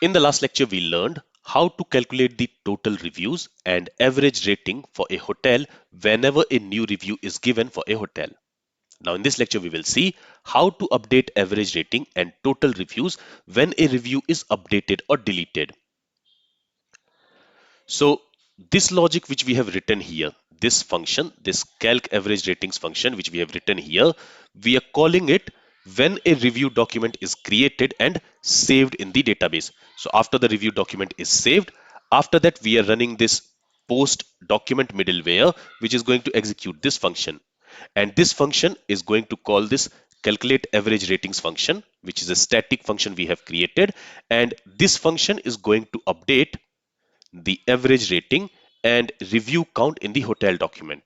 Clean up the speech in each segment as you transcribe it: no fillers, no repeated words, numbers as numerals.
In the last lecture, we learned how to calculate the total reviews and average rating for a hotel whenever a new review is given for a hotel. Now in this lecture, we will see how to update average rating and total reviews when a review is updated or deleted. So this logic which we have written here, this function, this calc average ratings function which we have written here, we are calling it when a review document is created and saved in the database. So after the review document is saved, after that we are running this post document middleware which is going to execute this function. And this function is going to call this calculate average ratings function, which is a static function we have created. And this function is going to update the average rating and review count in the hotel document.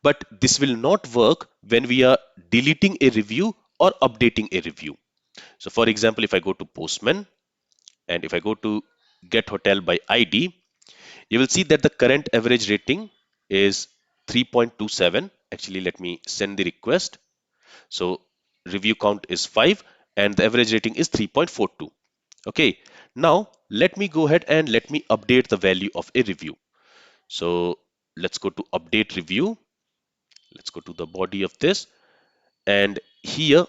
But this will not work when we are deleting a review or updating a review. So for example, if I go to Postman and if I go to get hotel by ID, you will see that the current average rating is 3.27. Actually, let me send the request. So review count is 5 and the average rating is 3.42. Okay, now let me go ahead and let me update the value of a review. So let's go to update review. Let's go to the body of this. And here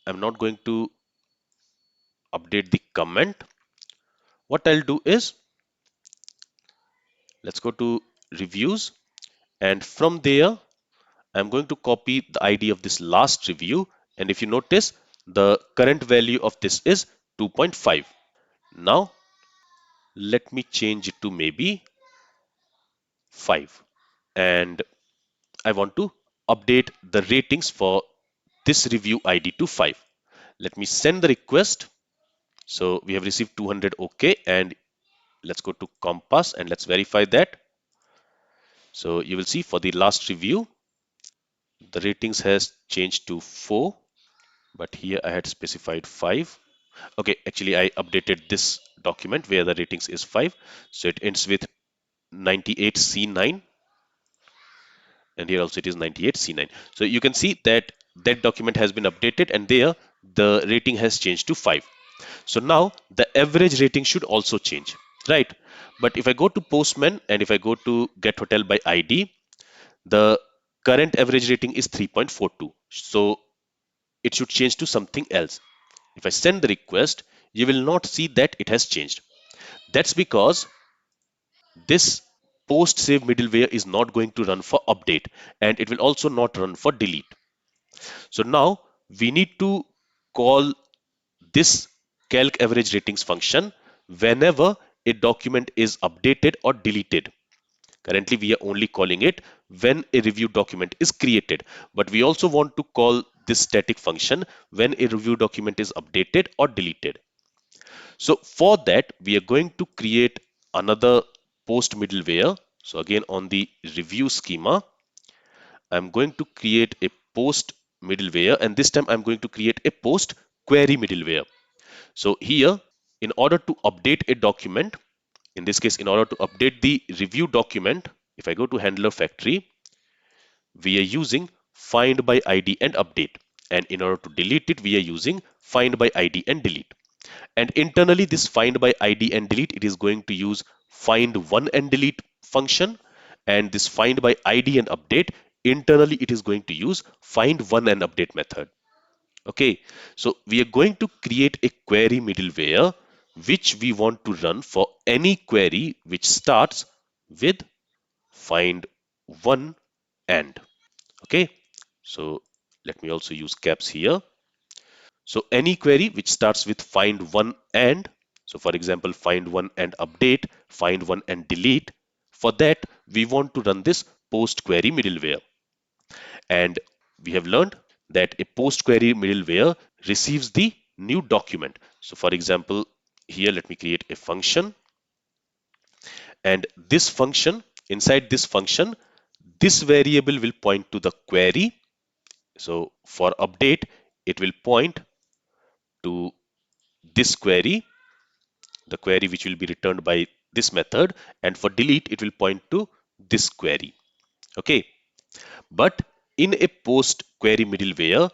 I'm not going to update the comment. What I'll do is let's go to reviews. And from there, I'm going to copy the ID of this last review. And if you notice, the current value of this is 2.5. Now let me change it to maybe 5. And I want to update the ratings for this review ID to 5. Let me send the request. So we have received 200 OK, and let's go to Compass and let's verify that. So you will see for the last review, the ratings has changed to 4, but here I had specified 5. Okay, actually I updated this document where the ratings is 5. So it ends with 98C9, and here also it is 98C9. So you can see that that document has been updated, and there the rating has changed to 5. So now the average rating should also change, right? But if I go to Postman and if I go to get hotel by ID, the current average rating is 3.42. So it should change to something else. If I send the request, you will not see that it has changed. That's because this post save middleware is not going to run for update, and it will also not run for delete. So now we need to call this calc average ratings function whenever a document is updated or deleted. Currently, we are only calling it when a review document is created, but we also want to call this static function when a review document is updated or deleted. So for that, we are going to create another post middleware. So again, on the review schema, I'm going to create a post middleware, and this time I'm going to create a post query middleware. So here, in order to update a document, in this case, in order to update the review document, if I go to handler factory, we are using find by ID and update. And in order to delete it, we are using find by ID and delete. And internally, this find by ID and delete, it is going to use find one and delete function. And this find by ID and update, internally, it is going to use find one and update method. Okay, so we are going to create a query middleware which we want to run for any query which starts with find one and. Okay, so let me also use caps here. So any query which starts with find one and, so for example, find one and update, find one and delete. For that, we want to run this post query middleware. And we have learned that a post query middleware receives the new document. So for example, here let me create a function, and this function, inside this function, this variable will point to the query. So for update, it will point to this query, the query which will be returned by this method, and for delete, it will point to this query. Okay, but in a post query middleware,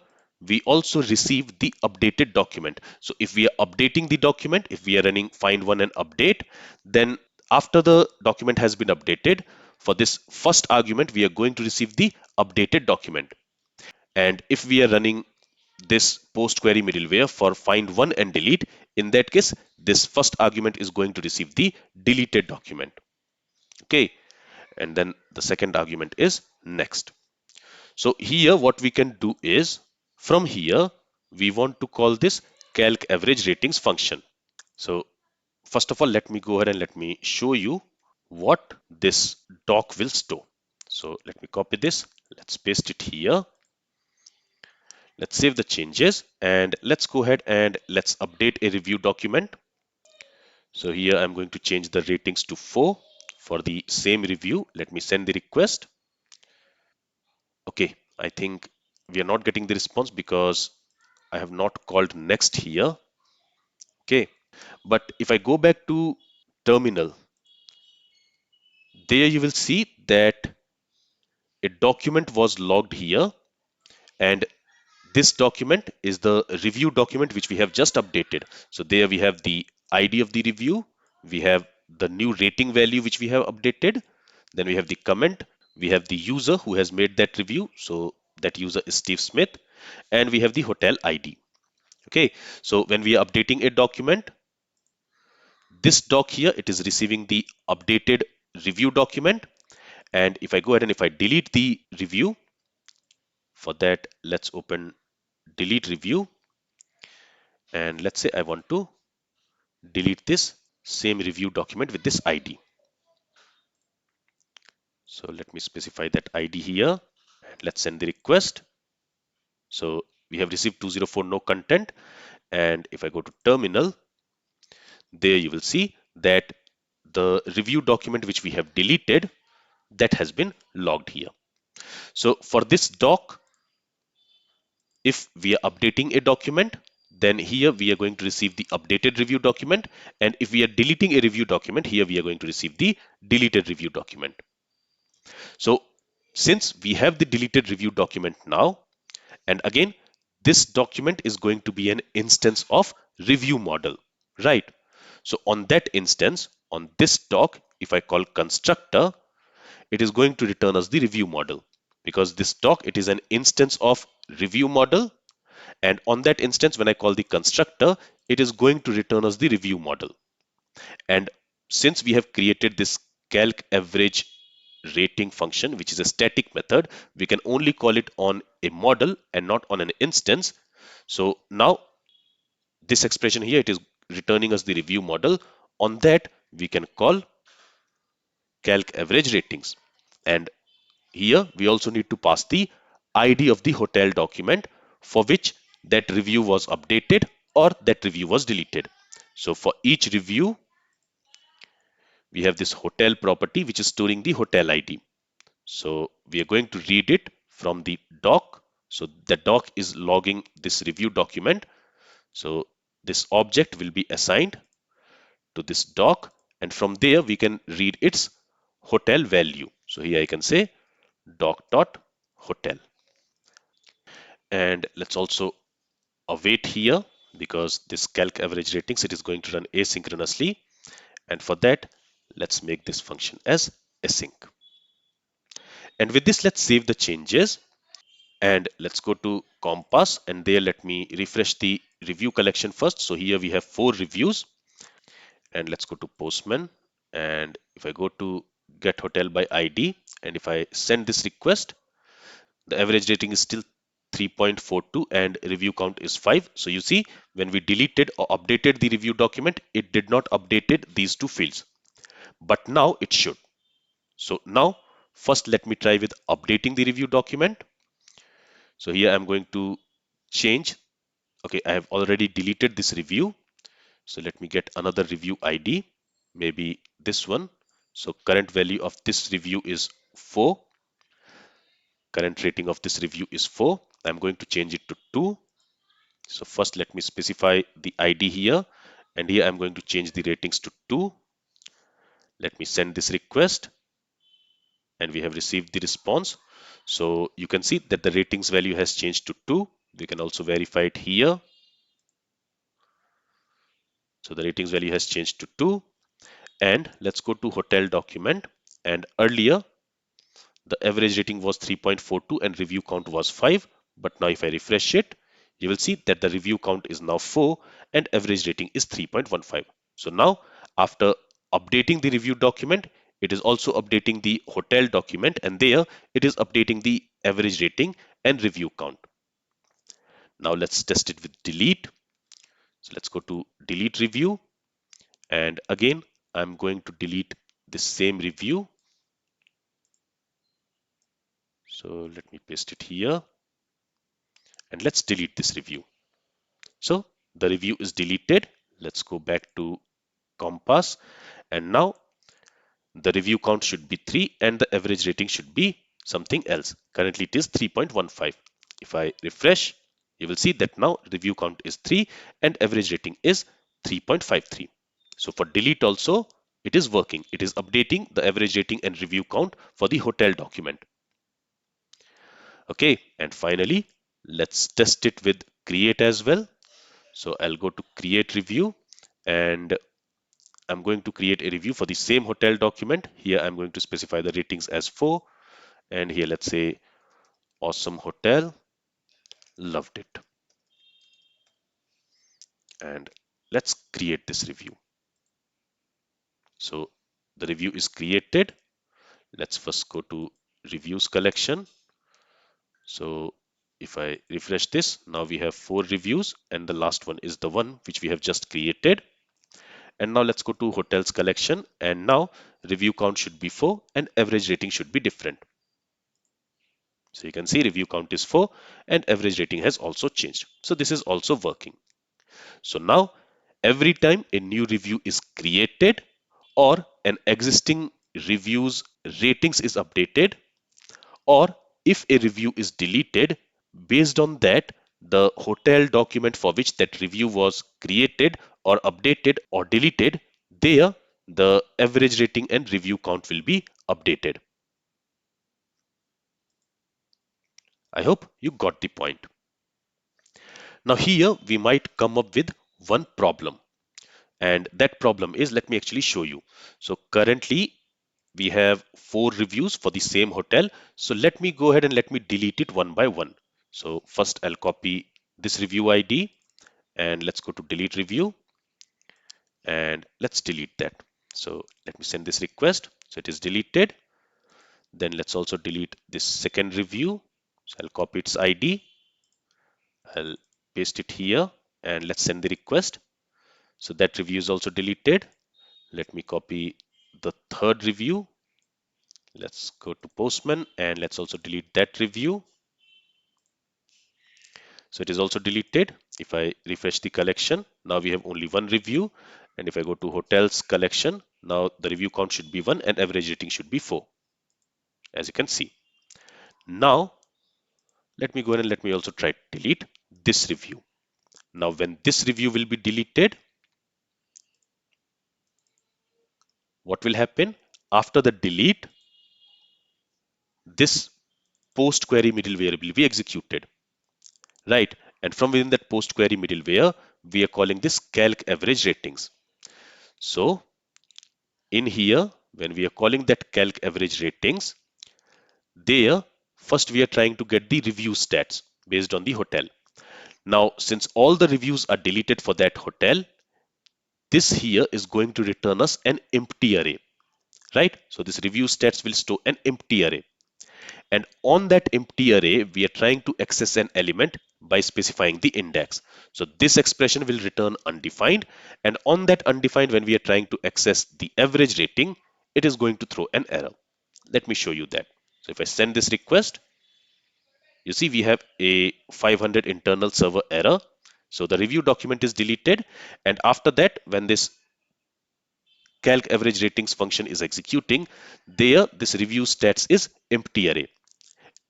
we also receive the updated document. So if we are updating the document, if we are running find one and update, then after the document has been updated, for this first argument, we are going to receive the updated document. And if we are running this post query middleware for find one and delete, in that case, this first argument is going to receive the deleted document. Okay. And then the second argument is next. So here what we can do is, from here we want to call this calc average ratings function. So first of all, let me go ahead and let me show you what this doc will store. So let me copy this, let's paste it here, let's save the changes, and let's go ahead and let's update a review document. So here I'm going to change the ratings to 4 for the same review. Let me send the request. Okay, I think we are not getting the response because I have not called next here. Okay, but if I go back to terminal, there you will see that a document was logged here, and this document is the review document which we have just updated. So there we have the ID of the review, we have the new rating value which we have updated, then we have the comment, we have the user who has made that review, so that user is Steve Smith, and we have the hotel ID. Okay, so when we are updating a document, this doc here, it is receiving the updated review document. And if I go ahead and if I delete the review, for that, let's open delete review. And let's say I want to delete this same review document with this ID. So let me specify that ID here. And let's send the request. So we have received 204 no content. And if I go to terminal, there you will see that the review document which we have deleted, that has been logged here. So for this doc, if we are updating a document, then here we are going to receive the updated review document. And if we are deleting a review document, here we are going to receive the deleted review document. So since we have the deleted review document now, and again, this document is going to be an instance of review model, right? So on that instance, on this doc, if I call constructor, it is going to return us the review model, because this doc, it is an instance of review model. And on that instance, when I call the constructor, it is going to return us the review model. And since we have created this calc average rating function, which is a static method, we can only call it on a model and not on an instance. So now this expression here, it is returning us the review model. On that, we can call calc average ratings. And here we also need to pass the ID of the hotel document for which that review was updated or that review was deleted. So for each review, we have this hotel property which is storing the hotel ID. So we are going to read it from the doc. So the doc is logging this review document. So this object will be assigned to this doc, and from there we can read its hotel value. So here I can say doc.hotel. And let's also await here, because this calc average ratings, it is going to run asynchronously. And for that, let's make this function as async. And with this, let's save the changes. And let's go to Compass, and there let me refresh the review collection first. So here we have 4 reviews, and let's go to Postman. And if I go to get hotel by ID, and if I send this request, the average rating is still 3.42 and review count is 5. So you see, when we deleted or updated the review document, it did not updated these 2 fields, but now it should. So now first let me try with updating the review document. So here I'm going to change. Okay, I have already deleted this review. So let me get another review ID, maybe this one. So current value of this review is 4. Current rating of this review is 4. I'm going to change it to 2. So first let me specify the ID here, and here I'm going to change the ratings to 2. Let me send this request, and we have received the response. So you can see that the ratings value has changed to 2. We can also verify it here. So the ratings value has changed to 2. And let's go to hotel document. And earlier, the average rating was 3.42 and review count was 5. But now if I refresh it, you will see that the review count is now 4 and average rating is 3.15. So now after updating the review document, it is also updating the hotel document, and there it is updating the average rating and review count. Now let's test it with delete. So let's go to delete review, and again I'm going to delete the same review. So let me paste it here, and let's delete this review. So the review is deleted. Let's go back to Compass, and now the review count should be 3 and the average rating should be something else. Currently it is 3.15. If I refresh, you will see that now review count is 3 and average rating is 3.53. So for delete also, it is working. It is updating the average rating and review count for the hotel document. Okay, and finally, let's test it with create as well. So I'll go to create review, and I'm going to create a review for the same hotel document. Here I'm going to specify the ratings as 4, and here let's say awesome hotel, loved it. And let's create this review. So the review is created. Let's first go to reviews collection. So if I refresh this, now we have 4 reviews and the last one is the one which we have just created. And now let's go to hotels collection, and now review count should be 4 and average rating should be different. So you can see review count is 4 and average rating has also changed. So this is also working. So now every time a new review is created or an existing review's ratings is updated, or if a review is deleted, based on that, the hotel document for which that review was created or updated or deleted, there the average rating and review count will be updated. I hope you got the point. Now here we might come up with one problem, and that problem is, let me actually show you. So currently we have 4 reviews for the same hotel. So let me go ahead and let me delete it one by one. So first I'll copy this review ID, and let's go to delete review, and let's delete that. So let me send this request. So it is deleted. Then let's also delete this second review. So I'll copy its ID, I'll paste it here, and let's send the request. So that review is also deleted. Let me copy the third review. Let's go to Postman, and let's also delete that review. So it is also deleted. If I refresh the collection, now we have only one review. And if I go to hotels collection, now the review count should be 1 and average rating should be 4, as you can see. Now let me go ahead and let me also try to delete this review. Now when this review will be deleted, what will happen? After the delete, this post query middleware will be executed, right? And from within that post query middleware, we are calling this calc average ratings. So in here, when we are calling that calc average ratings, there first we are trying to get the review stats based on the hotel. Now since all the reviews are deleted for that hotel, this here is going to return us an empty array, right? So this review stats will store an empty array. And on that empty array, we are trying to access an element by specifying the index. So this expression will return undefined. And on that undefined, when we are trying to access the average rating, it is going to throw an error. Let me show you that. So if I send this request, you see we have a 500 internal server error. So the review document is deleted. And after that, when this calc average ratings function is executing, there this review stats is empty array.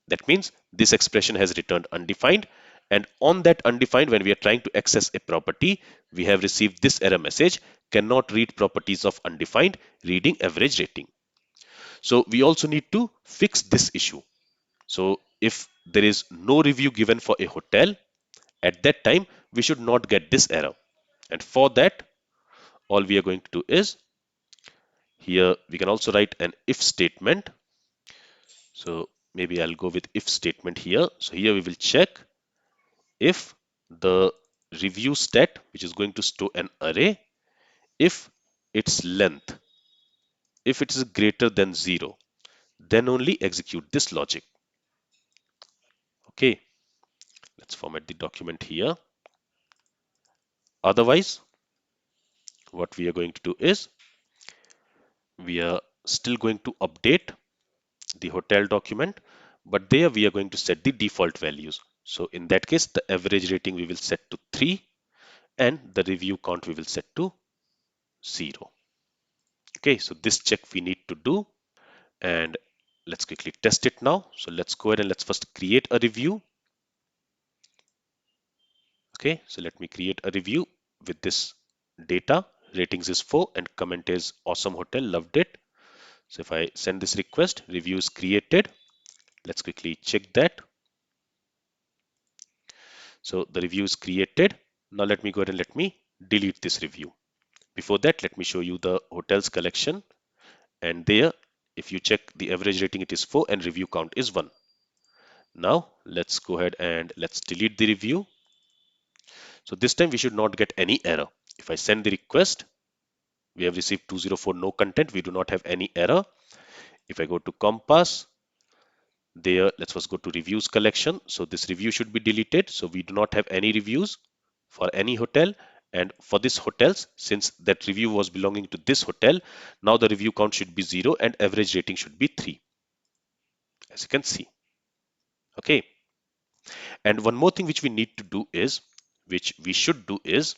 That means this expression has returned undefined, and on that undefined, when we are trying to access a property, we have received this error message: cannot read properties of undefined, reading average rating. So we also need to fix this issue. So if there is no review given for a hotel, At that time, we should not get this error. And for that, all we are going to do is, here we can also write an if statement. So maybe I'll go with if statement here. So here we will check if the review stat, which is going to store an array, if its length, if it is greater than 0, then only execute this logic. Okay, let's format the document here. Otherwise, what we are going to do is, we are still going to update the hotel document, but there we are going to set the default values. So in that case, the average rating we will set to 3 and the review count we will set to 0. Okay, so this check we need to do, and let's quickly test it now. So let's go ahead and let's first create a review. Okay, so let me create a review with this data. Ratings is 4 and comment is awesome hotel, loved it. So if I send this request, review is created. Let's quickly check that. So the review is created. Now let me go ahead and let me delete this review. Before that, let me show you the hotels collection. And there, if you check the average rating, it is 4 and review count is 1. Now let's go ahead and let's delete the review. So this time we should not get any error. If I send the request, we have received 204 no content. We do not have any error. If I go to Compass, there, let's first go to reviews collection. So this review should be deleted. So we do not have any reviews for any hotel. And for this hotels, since that review was belonging to this hotel, now the review count should be 0 and average rating should be 3, as you can see. Okay. And one more thing which we need to do is, which we should do is,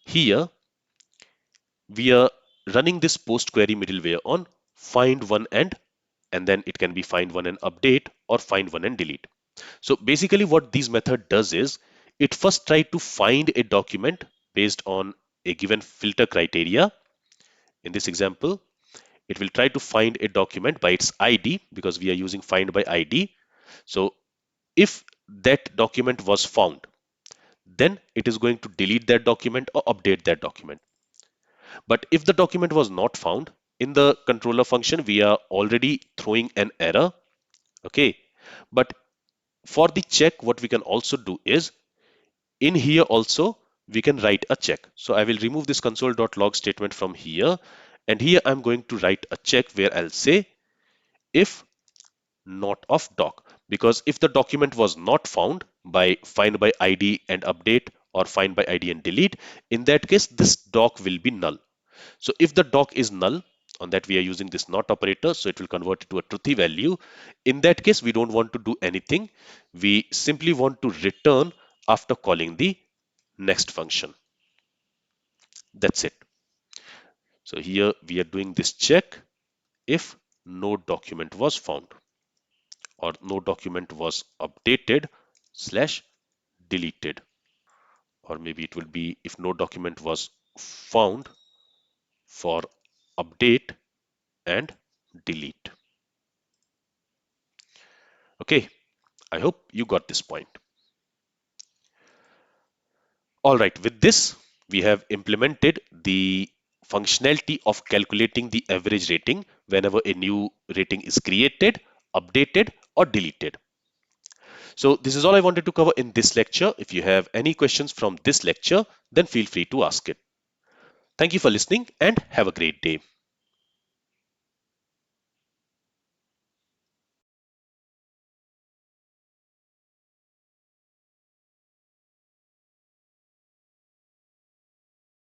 here we are running this post query middleware on findOneAnd, and then it can be findOneAndUpdate or findOneAndDelete. So basically what this method does is, it first tries to find a document based on a given filter criteria. In this example, it will try to find a document by its ID, because we are using find by ID. So if that document was found, then it is going to delete that document or update that document. But if the document was not found, in the controller function, we are already throwing an error. Okay. But for the check, what we can also do is, in here also, we can write a check. So I will remove this console.log statement from here. And here I'm going to write a check where I'll say if not of doc, because if the document was not found by find by ID and update or find by ID and delete, in that case, this doc will be null. So if the doc is null, on that we are using this not operator, so it will convert it to a truthy value. In that case, we don't want to do anything. We simply want to return after calling the next function. That's it. So here we are doing this check if no document was found or no document was updated slash deleted, or maybe it will be if no document was found for update and delete. Okay, I hope you got this point. All right, with this, we have implemented the functionality of calculating the average rating whenever a new rating is created, updated, or deleted. So this is all I wanted to cover in this lecture. If you have any questions from this lecture, then feel free to ask it. Thank you for listening and have a great day.